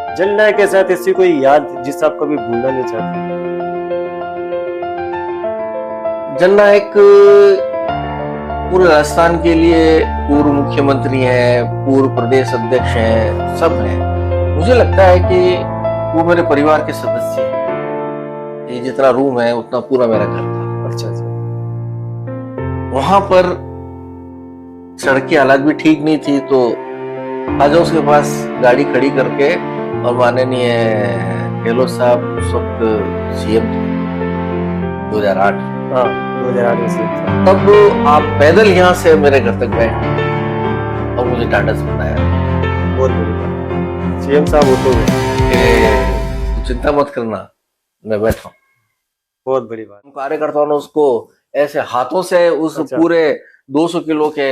जननायक के साथ ऐसी कोई याद जिसे आप कभी भूलना नहीं चाहते? जननायक पूरे राजस्थान के लिए पूर्व मुख्यमंत्री हैं, पूर्व प्रदेश अध्यक्ष हैं, सब हैं। मुझे लगता है कि वो मेरे परिवार के सदस्य हैं। ये जितना रूम है उतना पूरा मेरा घर था। अच्छा अच्छा। वहां पर सड़क की हालत भी ठीक नहीं थी, तो आजा उसके पास गाड़ी खड़ी करके, और माननीय गहलोत साहब उस वक्त सीएम थे 2008। हाँ, 2008 में सीएम था। तब आप पैदल यहाँ से मेरे घर तक गए और मुझे ढांढस बताया बहुत बड़ी बात। सीएम साहब होते हुए कि चिंता मत करना, मैं बैठा हूँ। बहुत बड़ी बात। कार्यकर्ताओं ने उसको ऐसे हाथों से उस अच्छा। पूरे 200 किलो के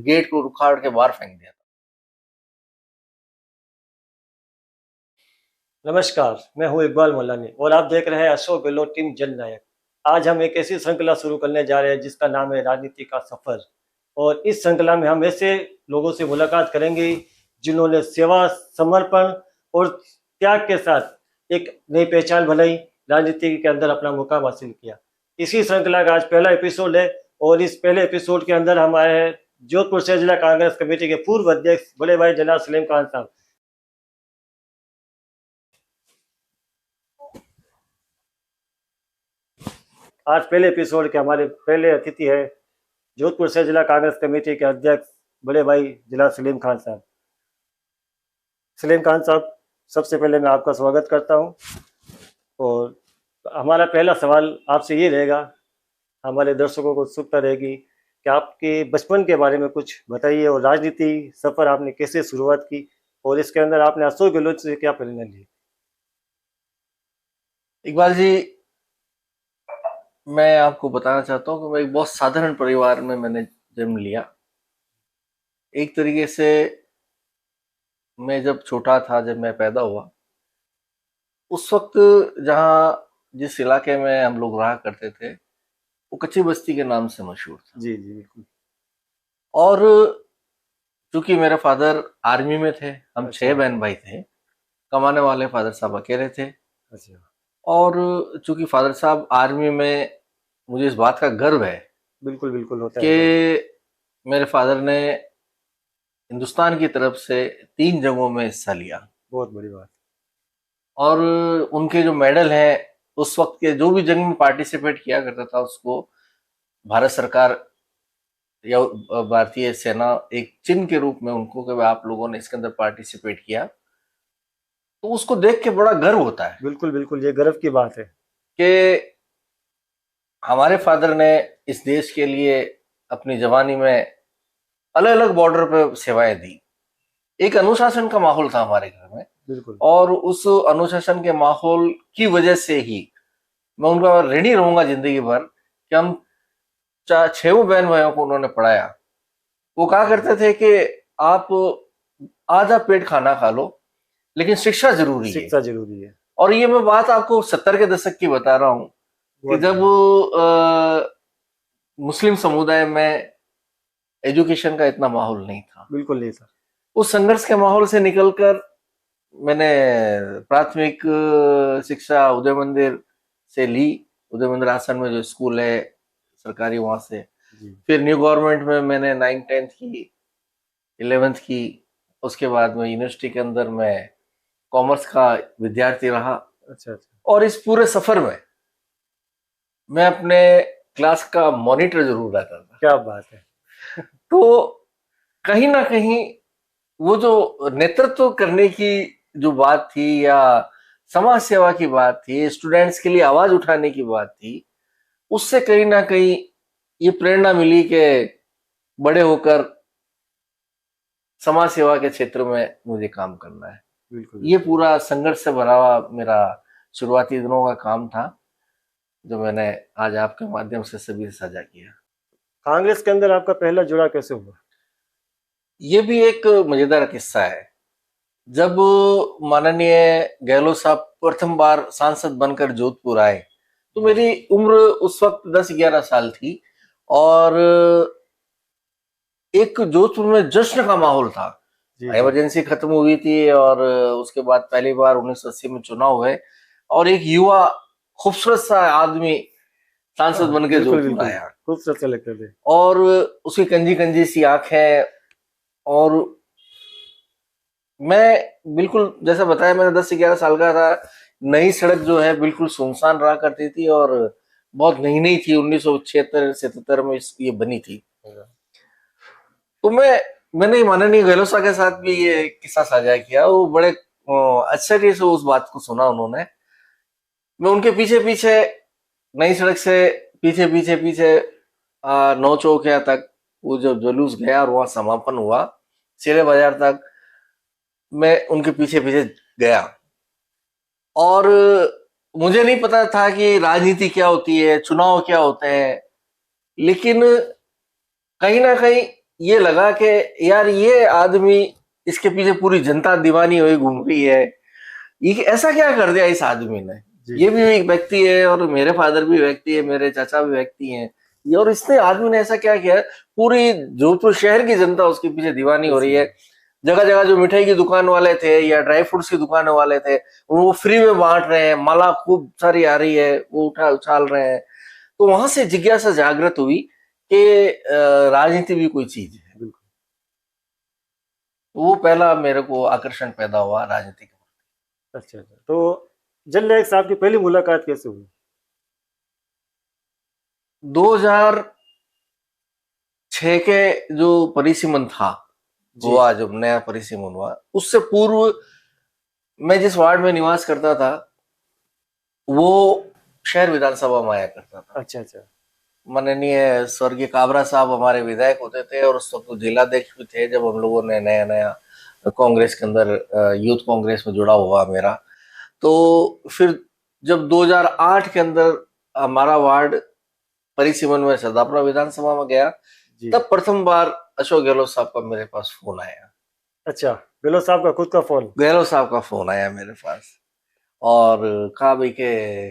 गेट को उखाड़ के बाहर फेंक दिया। नमस्कार, मैं हूं इकबाल मौलानी और आप देख रहे हैं अशोक गहलोत टीम जननायक। आज हम एक ऐसी श्रृंखला शुरू करने जा रहे हैं जिसका नाम है राजनीति का सफर। और इस श्रृंखला में हम ऐसे लोगों से मुलाकात करेंगे जिन्होंने सेवा, समर्पण और त्याग के साथ एक नई पहचान बनाई, राजनीति के अंदर अपना मुकाम हासिल किया। इसी श्रृंखला का आज पहला एपिसोड है और इस पहले एपिसोड के अंदर हम आए हैं जोधपुर शहर जिला कांग्रेस कमेटी के पूर्व अध्यक्ष बड़े भाई जनाब सलीम खान साहब। आज पहले एपिसोड के हमारे पहले अतिथि है जोधपुर शहर जिला कांग्रेस कमेटी के अध्यक्ष बड़े भाई जिला सलीम खान साहब। सलीम खान साहब, सबसे पहले मैं आपका स्वागत करता हूं और हमारा पहला सवाल आपसे ये रहेगा, हमारे दर्शकों को उत्सुकता रहेगी कि आपके बचपन के बारे में कुछ बताइए और राजनीति सफर आपने कैसे शुरुआत की और इसके अंदर आपने अशोक गहलोत से क्या प्रेरणा ली? इकबाल जी, मैं आपको बताना चाहता हूँ कि मैं एक बहुत साधारण परिवार में मैंने जन्म लिया। एक तरीके से मैं जब छोटा था, जब मैं पैदा हुआ, उस वक्त जहाँ जिस इलाके में हम लोग रहा करते थे वो कच्ची बस्ती के नाम से मशहूर था। जी जी बिल्कुल। और चूंकि मेरे फादर आर्मी में थे, हम अच्छा। 6 बहन भाई थे, कमाने वाले फादर साहब अकेले थे। अच्छा। और चूंकि फादर साहब आर्मी में, मुझे इस बात का गर्व है बिल्कुल बिल्कुल होता है। कि मेरे फादर ने हिंदुस्तान की तरफ से 3 जंगों में हिस्सा लिया। बहुत बड़ी बात। और उनके जो मेडल हैं, उस वक्त के जो भी जंग में पार्टिसिपेट किया करता था उसको भारत सरकार या भारतीय सेना एक चिन्ह के रूप में उनको, कि आप लोगों ने इसके अंदर पार्टिसिपेट किया, तो उसको देख के बड़ा गर्व होता है बिल्कुल बिल्कुल, ये गर्व की बात है कि हमारे फादर ने इस देश के लिए अपनी जवानी में अलग अलग बॉर्डर पे सेवाएं दी। एक अनुशासन का माहौल था हमारे घर में, बिल्कुल। और उस अनुशासन के माहौल की वजह से ही मैं उनका ऋणी रहूंगा जिंदगी भर कि हम 6 बहन भाइयों को उन्होंने पढ़ाया। वो कहा करते थे कि आप आधा पेट खाना खा लो लेकिन शिक्षा जरूरी है। शिक्षा जरूरी है। और ये मैं बात आपको 70 के दशक की बता रहा हूँ कि जब मुस्लिम समुदाय में एजुकेशन का इतना माहौल नहीं था। बिल्कुल नहीं था। उस संघर्ष के माहौल से निकलकर मैंने प्राथमिक शिक्षा उदय मंदिर से ली। उदय मंदिर आसन में जो स्कूल है सरकारी, वहां से जी। फिर न्यू गवर्नमेंट में मैंने 9th 10th की, 11th की। उसके बाद में यूनिवर्सिटी के अंदर मैं कॉमर्स का विद्यार्थी रहा। अच्छा अच्छा। और इस पूरे सफर में मैं अपने क्लास का मॉनिटर जरूर रहता था। क्या बात है। तो कहीं ना कहीं वो जो नेतृत्व करने की जो बात थी या समाज सेवा की बात थी, स्टूडेंट्स के लिए आवाज उठाने की बात थी, उससे कहीं ना कहीं ये प्रेरणा मिली कि बड़े होकर समाज सेवा के क्षेत्र में मुझे काम करना है। बिल्कुल। ये पूरा संघर्ष से भरा हुआ मेरा शुरुआती दिनों का काम था, जो मैंने आज आपके माध्यम से सभी से साझा किया। कांग्रेस के अंदर आपका पहला जुड़ा कैसे हुआ? ये भी एक मजेदार किस्सा है। जब माननीय गहलोत साहब प्रथम बार सांसद बनकर जोधपुर आए तो मेरी उम्र उस वक्त 10-11 साल थी, और एक जोधपुर में जश्न का माहौल था जी जी। इमरजेंसी खत्म हुई थी और उसके बाद पहली बार 1980 में चुनाव हुए और एक युवा खूबसूरत सा आदमी सांसद हाँ, बन के बिल्कुल जोधपुर बिल्कुल, आया खूबसूरत से लगते थे। और उसकी कंजी कंजी सी आंखें और मैं बिल्कुल जैसा बताया मैंने 10 से 11 साल का था। नई सड़क जो है बिल्कुल सुनसान रहा करती थी और बहुत नई नई थी 1976-77 में ये बनी थी। तो मैंने माननीय गहलोत के साथ भी ये किस्सा साझा किया। वो बड़े आश्चर्य से उस बात को सुना उन्होंने। मैं उनके पीछे पीछे नई सड़क से पीछे पीछे पीछे नौ चौकिया तक वो जब जुलूस गया और वहां समापन हुआ शेरे बाजार तक मैं उनके पीछे पीछे गया और मुझे नहीं पता था कि राजनीति क्या होती है, चुनाव क्या होते हैं, लेकिन कहीं ना कहीं ये लगा कि यार ये आदमी, इसके पीछे पूरी जनता दीवानी हुई घूम रही है, ये ऐसा क्या कर दिया इस आदमी ने। जी ये जी। भी एक व्यक्ति है और मेरे फादर भी व्यक्ति है, मेरे चाचा भी व्यक्ति हैं, ये और इसने आदमी ने ऐसा क्या किया, पूरी जोधपुर शहर की जनता उसके पीछे दीवानी हो रही है। जगह जगह जो मिठाई की दुकान वाले थे या ड्राई फ्रूट्स की दुकान वाले थे वो फ्री में बांट रहे हैं, माला खूब सारी आ रही है, वो उछाल रहे हैं। तो वहां से जिज्ञासा जागृत हुई कि राजनीति भी कोई चीज है। बिल्कुल। वो पहला मेरे को आकर्षण पैदा हुआ राजनीति का। अच्छा अच्छा, तो जन नायक साहब की पहली मुलाकात कैसे हुई? 2006 के जो परिसीमन था जी हुआ, जब नया परिसीमन हुआ उससे पूर्व मैं जिस वार्ड में निवास करता था वो शहर विधानसभा में आया करता था। अच्छा अच्छा। माननीय स्वर्गीय काबरा साहब हमारे विधायक होते थे और उस वक्त जिलाध्यक्ष भी थे जब हम लोगों ने नया नया कांग्रेस के अंदर यूथ कांग्रेस में जुड़ा हुआ मेरा। तो फिर जब 2008 के अंदर हमारा वार्ड परिसीमन में सरदापुरा विधानसभा में गया जी। तब प्रथम बार अशोक गहलोत साहब का मेरे पास फोन आया। अच्छा, गहलोत साहब का खुद का फोन? गहलोत साहब का फोन आया मेरे पास और कहा भाई के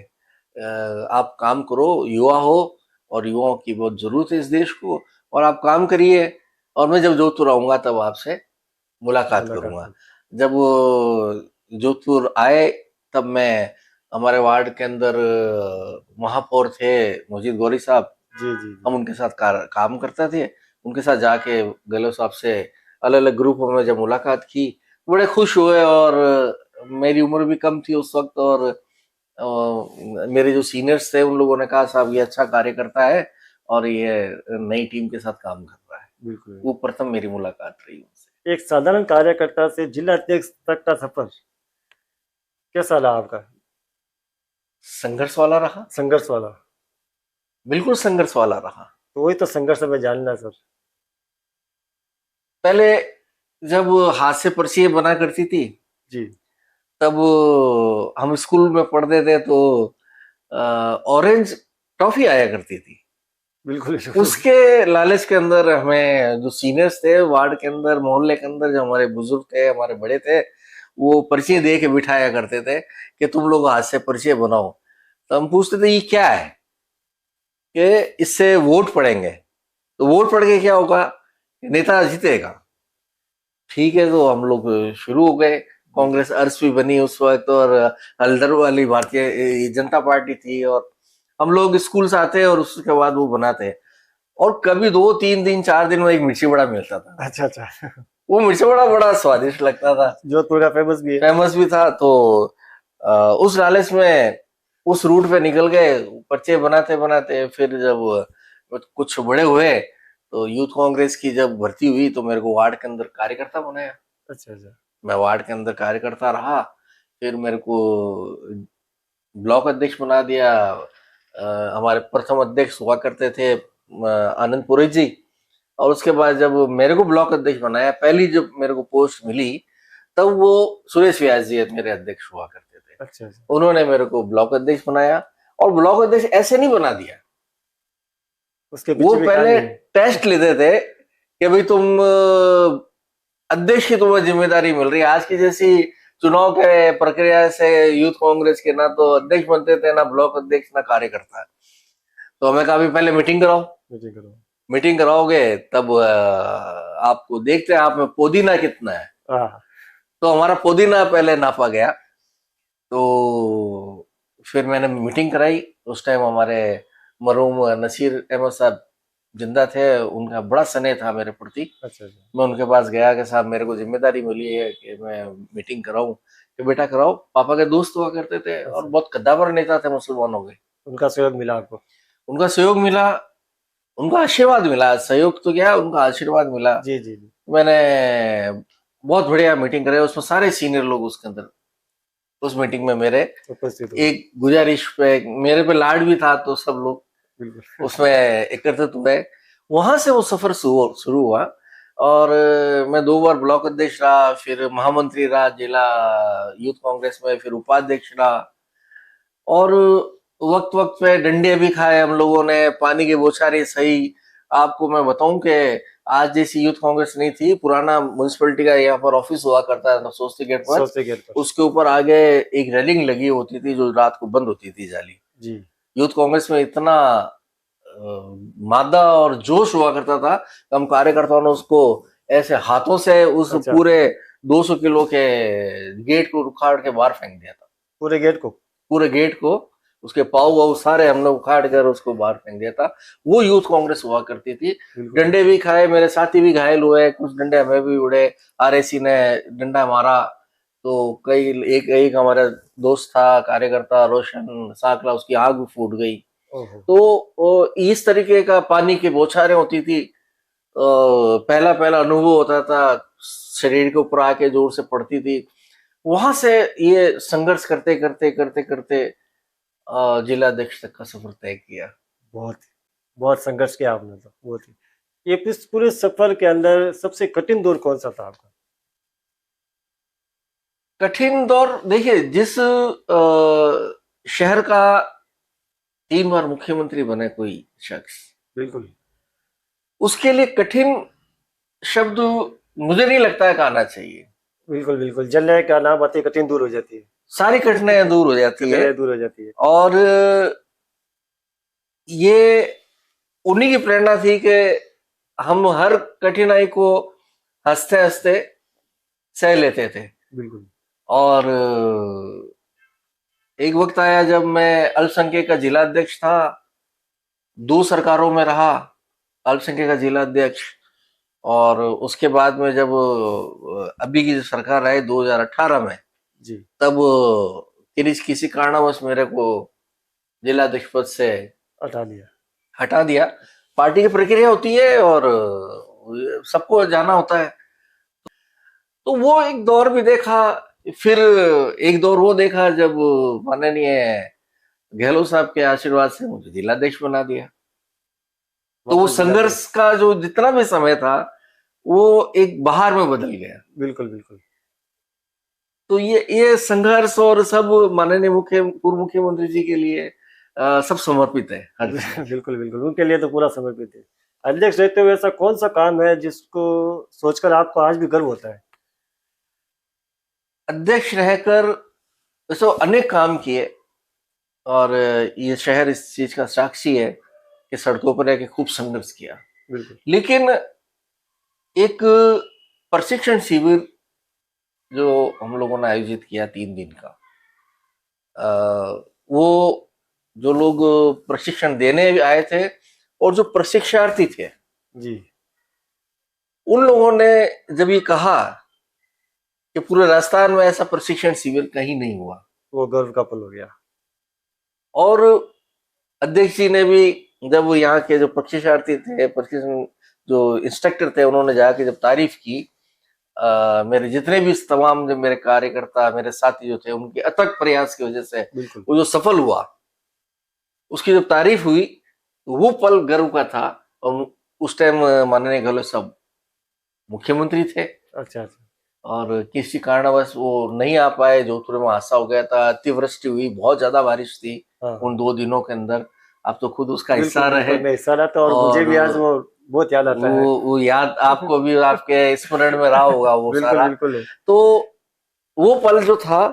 आप काम करो, युवा हो और युवाओं की बहुत जरूरत है इस देश को, और आप काम करिए और मैं जब जोधपुर आऊंगा तब आपसे मुलाकात करूंगा। मुलाकात। जब वो जोधपुर आए तब मैं हमारे वार्ड के अंदर महापौर थे मोजीद गौरी साहब, जी जी जी। हम उनके साथ काम करते थे। उनके साथ जाके गहलोत साहब से अलग अलग ग्रुपों में जब मुलाकात की बड़े खुश हुए और मेरी उम्र भी कम थी उस वक्त और मेरे जो सीनियर्स थे उन लोगों ने कहा साहब ये अच्छा कार्य करता है और ये नई टीम के साथ काम कर रहा है। बिल्कुल। वो प्रथम मेरी मुलाकात रही उनसे। एक साधारण कार्यकर्ता से जिला अध्यक्ष तक का सफर कैसा रहा आपका? संघर्ष वाला रहा, संघर्ष वाला? बिल्कुल संघर्ष वाला रहा। तो वही तो संघर्ष में जानना है सर। पहले जब हाथ से पर्चियां बना करती थी जी। तब हम स्कूल में पढ़ते थे तो ऑरेंज टॉफी आया करती थी। बिल्कुल। उसके लालच के अंदर हमें जो सीनियर्स थे वार्ड के अंदर मोहल्ले के अंदर जो हमारे बुजुर्ग थे हमारे बड़े थे वो पर्ची दे के बिठाया करते थे कि तुम लोग हाथ से पर्ची बनाओ। तो हम पूछते थे ये क्या है, कि इससे वोट पड़ेंगे, तो वोट पड़ के क्या होगा, नेता जीतेगा। ठीक है, तो हम लोग शुरू हो गए। कांग्रेस अर्स भी बनी उस वक्त और हल्दर वाली भारतीय जनता पार्टी थी और हम लोग स्कूल से आते और उसके बाद वो बनाते और कभी 2-3 दिन 4 दिन में एक मिर्ची बड़ा मिलता था। अच्छा अच्छा। वो मिर्ची बड़ा बड़ा स्वादिष्ट लगता था, जोधपुर का फेमस भी है। फेमस भी था। तो उस लालच में उस रूट पे निकल गए, पर्चे बनाते बनाते फिर जब कुछ बड़े हुए तो यूथ कांग्रेस की जब भर्ती हुई तो मेरे को वार्ड के अंदर कार्यकर्ता बनाया। अच्छा अच्छा। मैं वार्ड के अंदर कार्यकर्ता रहा, फिर मेरे को ब्लॉक अध्यक्ष बना दिया। हमारे प्रथम अध्यक्ष हुआ करते थे आनंद पुरोहित जी, और उसके बाद जब मेरे को ब्लॉक अध्यक्ष बनाया, पहली जब मेरे को पोस्ट मिली तब वो सुरेश व्यास जी मेरे अध्यक्ष हुआ करते थे। अच्छा अच्छा। उन्होंने मेरे को ब्लॉक अध्यक्ष बनाया और ब्लॉक अध्यक्ष ऐसे नहीं बना दिया, उसके वो पीछे भी पहले कहानी है। टेस्ट लेते थे कि भाई तुम अध्यक्ष की तुम्हें जिम्मेदारी मिल रही है। आज की जैसी चुनाव के प्रक्रिया से यूथ कांग्रेस के ना तो अध्यक्ष बनते थे ना ब्लॉक अध्यक्ष ना कार्यकर्ता। तो हमें कहा पहले मीटिंग कराओ, मीटिंग करो। मीटिंग कराओगे तब आपको देखते हैं आप में पुदीना कितना है। हाँ। तो हमारा पुदीना पहले नापा गया, तो फिर मैंने मीटिंग कराई। उस टाइम हमारे मरहूम नसीर अहमद साहब जिंदा थे, उनका बड़ा स्नेह था मेरे प्रति। अच्छा अच्छा। मैं उनके पास गया कि साहब मेरे को जिम्मेदारी मिली है कि मैं मीटिंग कराऊं। कि बेटा कराओ। पापा के दोस्त हुआ करते थे और अच्छा, बहुत कद्दावर नेता थे मुसलमानों के। उनका सहयोग मिला आपको? उनका सहयोग मिला, उनका आशीर्वाद मिला, सहयोग तो क्या, उनका आशीर्वाद मिला। जी जी जी। मैंने बहुत बढ़िया मीटिंग कराई, उसमें सारे सीनियर लोग उसके अंदर, उस मीटिंग में मेरे उपस्थित हुए। एक गुजारिश पे, मेरे पे लाड भी था, तो सब लोग बिल्कुल। उसमें एकत्रित हुए। वहां से वो सफर शुरू हुआ। और मैं 2 बार ब्लॉक अध्यक्ष रहा, फिर महामंत्री रहा जिला यूथ कांग्रेस में, फिर उपाध्यक्ष रहा। और वक्त वक्त पे डंडे भी खाए हम लोगों ने, पानी की बौछारें सही। आपको मैं बताऊं कि आज जैसी यूथ कांग्रेस नहीं थी। पुराना म्युनिसिपैलिटी का यहाँ पर ऑफिस हुआ करता था सोस्ती गेट पर, सोचते गेट पर। उसके ऊपर आगे एक रेलिंग लगी होती थी जो रात को बंद होती थी, जाली। जी। यूथ कांग्रेस में इतना मादा और जोश हुआ करता था कि हम कार्यकर्ताओं ने उसको ऐसे हाथों से उस अच्छा, पूरे 200 किलो के गेट को उखाड़ के बाहर फेंक दिया था। पूरे गेट को? पूरे गेट को, उसके पाव वाव सारे हमने उखाड़ कर उसको बाहर फेंक दिया था। वो यूथ कांग्रेस हुआ करती थी। बिल्कुल। डंडे भी खाए, मेरे साथी भी घायल हुए, कुछ डंडे हमें भी उड़े। आरएसी ने डंडा मारा, तो कई एक एक हमारा दोस्त था कार्यकर्ता रोशन साकला, उसकी आग भी फूट गई। ओहो। तो इस तरीके का पानी की बौछारें होती थी। पहला पहला अनुभव होता था, शरीर के ऊपर आके जोर से पड़ती थी। वहां से ये संघर्ष करते करते करते करते जिला अध्यक्ष तक का सफर तय किया। बहुत बहुत संघर्ष किया आपने तो, बहुत ही। ये इस पूरे सफर के अंदर सबसे कठिन दौर कौन सा था आपका? कठिन दौर, देखिए, जिस शहर का 3 बार मुख्यमंत्री बने कोई शख्स, बिल्कुल उसके लिए कठिन शब्द मुझे नहीं लगता है कि आना चाहिए। बिल्कुल बिल्कुल। जलने का नाम आते ही कठिन दूर हो जाती है। सारी कठिनाइयां दूर हो जाती है। कठिनाई दूर हो जाती है। और ये उन्हीं की प्रेरणा थी कि हम हर कठिनाई को हंसते हंसते सह लेते थे। बिल्कुल। और एक वक्त आया जब मैं अल्पसंख्यक का जिला अध्यक्ष था, 2 सरकारों में रहा अल्पसंख्यक का जिला अध्यक्ष। और उसके बाद में जब अभी की जो सरकार आई 2018 में, जी। तब किसी कारणवश मेरे को जिला अध्यक्ष पद से हटा दिया। हटा दिया। पार्टी की प्रक्रिया होती है और सबको जाना होता है। तो वो एक दौर भी देखा। फिर एक दौर वो देखा जब माननीय गहलोत साहब के आशीर्वाद से मुझे जिलाध्यक्ष बना दिया। तो वो वापस जिला अध्यक्ष। संघर्ष का जो जितना भी समय था, वो एक बहार में बदल गया। बिल्कुल बिल्कुल। तो ये संघर्ष और सब माननीय पूर्व मुख्यमंत्री जी के लिए सब समर्पित है, हर चीज। बिल्कुल बिल्कुल, उनके लिए तो पूरा समर्पित है। अध्यक्ष रहते हुए ऐसा कौन सा काम है जिसको सोचकर आपको आज भी गर्व होता है? अध्यक्ष रहकर वैसे अनेक काम किए, और ये शहर इस चीज का साक्षी है कि सड़कों पर रहकर खूब संघर्ष किया। बिल्कुल। लेकिन एक प्रशिक्षण शिविर जो हम लोगों ने आयोजित किया 3 दिन का, वो जो लोग प्रशिक्षण देने आए थे और जो प्रशिक्षार्थी थे, जी। उन लोगों ने जब ये कहा कि पूरे राजस्थान में ऐसा प्रशिक्षण शिविर कहीं नहीं हुआ, वो गर्व का पल हो गया। और अध्यक्ष जी ने भी जब वो यहाँ के जो प्रशिक्षार्थी थे, प्रशिक्षण जो इंस्ट्रक्टर थे, उन्होंने जाके जब तारीफ की, मेरे जितने भी तमाम जो मेरे कार्यकर्ता, मेरे साथी जो थे, उनके अथक प्रयास की वजह से बिल्कुल। वो जो सफल हुआ, उसकी जब तारीफ हुई, तो वो पल गर्व का था। और उस टाइम माननीय गहलोत साहब मुख्यमंत्री थे, अच्छा अच्छा। और किसी कारणवश वो नहीं आ पाए। जोधपुर में हादसा हो गया था, अतिवृष्टि हुई, बहुत ज्यादा बारिश थी हाँ उन 2 दिनों के अंदर। आप तो खुद उसका हिस्सा बिल्कुल रहे। बिल्कुल, मैं हिस्सा रहता और मुझे और भी आज वो बहुत याद आता है। वो याद आपको भी आपके स्मरण में रहा होगा वो बिल्कुल सारा। बिल्कुल है। तो वो पल जो था,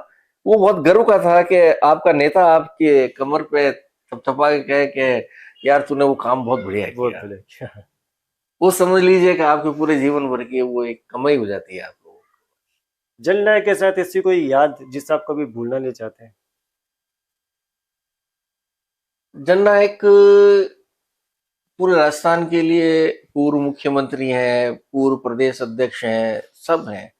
वो बहुत गर्व का था कि आपका नेता आपके कमर पे थपथपा के कहे कि यार तूने वो काम बहुत बढ़िया बहुत किया। बढ़िया। वो समझ लीजिए कि आपके पूरे जीवन भर की वो एक कमाई हो जाती है आप लोगों को। जननायक के साथ ऐसी कोई याद जिसे आप कभी भूलना नहीं चाहते हैं? जननायक पूरे राजस्थान के लिए पूर्व मुख्यमंत्री हैं, पूर्व प्रदेश अध्यक्ष हैं, सब हैं।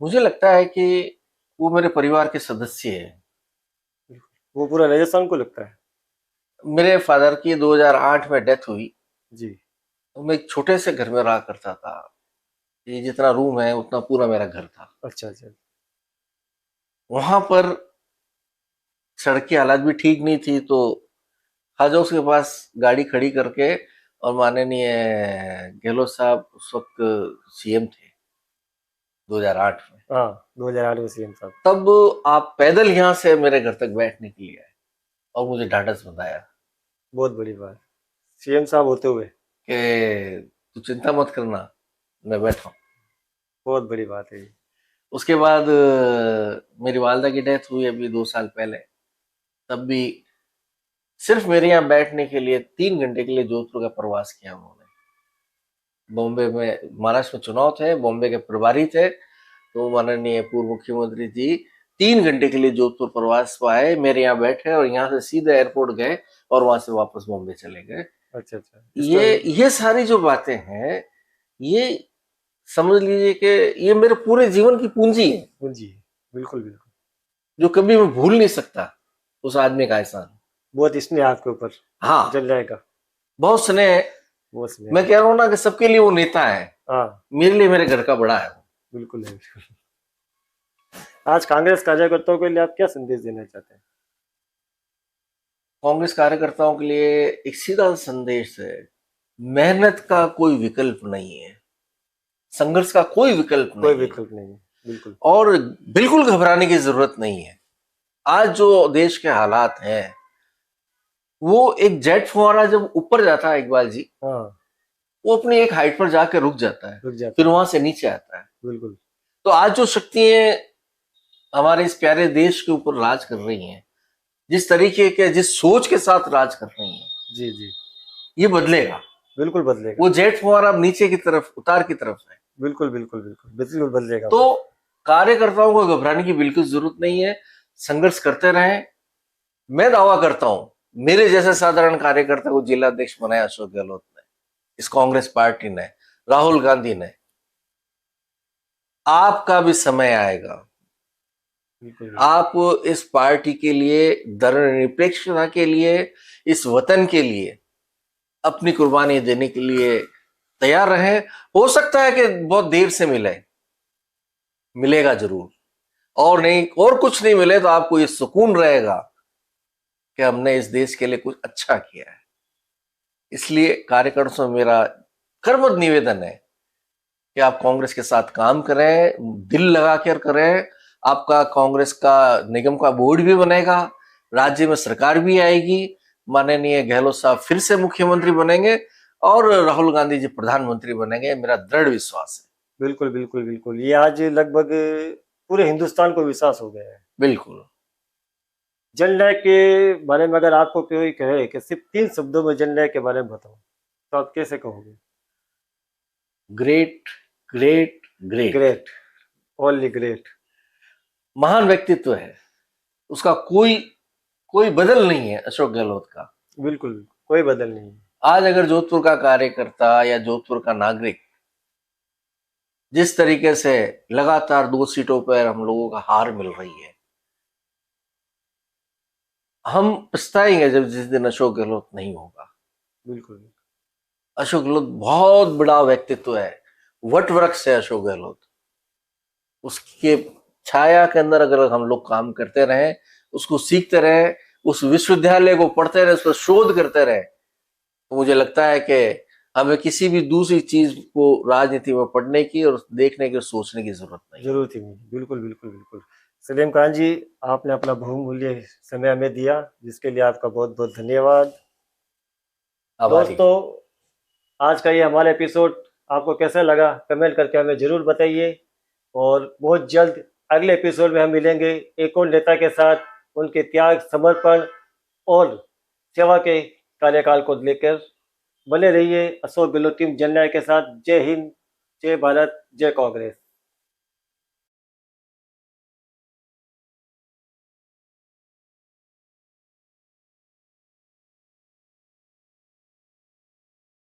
मुझे लगता है कि वो मेरे परिवार के सदस्य हैं। वो पूरा राजस्थान को लगता है। मेरे फादर की 2008 में डेथ हुई। जी। तो मैं एक छोटे से घर में रहा करता था। ये जितना रूम है उतना पूरा मेरा घर था। अच्छा अच्छा। वहां पर सड़क की हालत भी ठीक नहीं थी, तो हाजा उसके पास गाड़ी खड़ी करके, और माननीय गहलोत साहब उस वक्त सीएम थे 2008 में, हाँ, 2008 में सीएम साहब। तब आप पैदल यहाँ से मेरे घर तक बैठने के लिए आए और मुझे ढाढ़स बंधाया बहुत बड़ी बात, सीएम साहब होते हुए। कि तू चिंता मत करना, मैं बैठा हूँ। बहुत बड़ी बात है ये। उसके बाद मेरी वालदा की डेथ हुई अभी 2 साल पहले। तब भी सिर्फ मेरे यहाँ बैठने के लिए 3 घंटे के लिए जोधपुर का प्रवास किया उन्होंने। बॉम्बे में, महाराष्ट्र में चुनाव थे, बॉम्बे के प्रभारी थे, तो माननीय पूर्व मुख्यमंत्री जी 3 घंटे के लिए जोधपुर प्रवास पर आए, मेरे यहाँ बैठे और यहाँ से सीधे एयरपोर्ट गए और वहां से वापस बॉम्बे चले गए। अच्छा अच्छा। ये सारी जो बातें हैं, ये समझ लीजिए कि ये मेरे पूरे जीवन की पूंजी है, जी, बिल्कुल बिल्कुल। जो कभी मैं भूल नहीं सकता उस आदमी का एहसान। बहुत स्नेह है आपके ऊपर हाँ, जल जाएगा। बहुत स्नेह है। बहुत स्नेह। मैं कह रहा हूँ ना कि सबके लिए वो नेता है, हाँ, मेरे लिए मेरे घर का बड़ा है। बिल्कुल है बिल्कुल। आज कांग्रेस कार्यकर्ताओं के लिए आप क्या संदेश देना चाहते हैं? कांग्रेस कार्यकर्ताओं के लिए एक सीधा संदेश है, मेहनत का कोई विकल्प नहीं है, संघर्ष का कोई विकल्प कोई नहीं है, विकल्प नहीं है, बिल्कुल। और बिल्कुल घबराने की जरूरत नहीं है। आज जो देश के हालात हैं, वो एक जेट फुहारा जब ऊपर जाता है इकबाल जी, हाँ, वो अपनी एक हाइट पर जाकर रुक जाता है, रुक जाता फिर है, वहां से नीचे आता है। बिल्कुल। तो आज जो शक्तियां हमारे इस प्यारे देश के ऊपर राज कर रही हैं, जिस तरीके के, जिस सोच के साथ राज कर रही हैं, जी जी, ये बदलेगा। बिल्कुल बदलेगा। वो जेट फुहारा अब नीचे की तरफ, उतार की तरफ है। बिल्कुल बिल्कुल बिल्कुल बिल्कुल बदलेगा। तो कार्यकर्ताओं को घबराने की बिल्कुल जरूरत नहीं है, संघर्ष करते रहें। मैं दावा करता हूं, मेरे जैसे साधारण कार्यकर्ता को जिला अध्यक्ष बनाया अशोक गहलोत ने, इस कांग्रेस पार्टी ने, राहुल गांधी ने। आपका भी समय आएगा, बिल्कुल आप इस पार्टी के लिए, धर्मनिरपेक्षता के लिए, इस वतन के लिए अपनी कुर्बानी देने के लिए तैयार रहें। हो सकता है कि बहुत देर से मिलेगा जरूर, और नहीं, और कुछ नहीं मिले तो आपको ये सुकून रहेगा कि हमने इस देश के लिए कुछ अच्छा किया है। इसलिए कार्यकर्ताओं से मेरा करबद्ध निवेदन है कि आप कांग्रेस के साथ काम करें, दिल लगाकर करें। आपका कांग्रेस का निगम का बोर्ड भी बनेगा, राज्य में सरकार भी आएगी, माननीय गहलोत साहब फिर से मुख्यमंत्री बनेंगे और राहुल गांधी जी प्रधानमंत्री बनेंगे, मेरा दृढ़ विश्वास है। बिल्कुल बिल्कुल बिल्कुल। ये आज लगभग पूरे हिंदुस्तान को विश्वास हो गया है। बिल्कुल। जननायक के बारे में अगर आपको कोई कहे कि सिर्फ 3 शब्दों में जननायक के बारे में बताओ, तो आप कैसे कहोगे? Great, great, great. Great, only great. महान व्यक्तित्व है, उसका कोई कोई बदल नहीं है अशोक गहलोत का। बिल्कुल, कोई बदल नहीं है। आज अगर जोधपुर का कार्यकर्ता या जोधपुर का नागरिक जिस तरीके से लगातार 2 सीटों पर हम लोगों का हार मिल रही है, हम पछताएंगे जब जिस दिन अशोक गहलोत नहीं होगा। बिल्कुल अशोक गहलोत बहुत बड़ा व्यक्तित्व है, वट वृक्ष है अशोक गहलोत। उसके छाया के अंदर अगर हम लोग काम करते रहे, उसको सीखते रहे, उस विश्वविद्यालय को पढ़ते रहे, उस पर शोध करते रहे, तो मुझे लगता है कि हमें किसी भी दूसरी चीज को राजनीति में पढ़ने की और देखने की, सोचने की जरूरत नहीं। जरूरत ही नहीं। बिल्कुल बिल्कुल बिल्कुल। सलीम खान जी, आपने अपना बहुमूल्य समय हमें दिया, जिसके लिए आपका बहुत बहुत धन्यवाद। आभारी। दोस्तों, आज का ये हमारा एपिसोड आपको कैसा लगा कमेंट करके हमें जरूर बताइए, और बहुत जल्द अगले एपिसोड में हम मिलेंगे एक और नेता के साथ, उनके त्याग, समर्पण और सेवा के कार्यकाल को लेकर। बने रहिए अशोक गहलोत टीम जननायक के साथ। जय हिंद, जय भारत, जय कांग्रेस।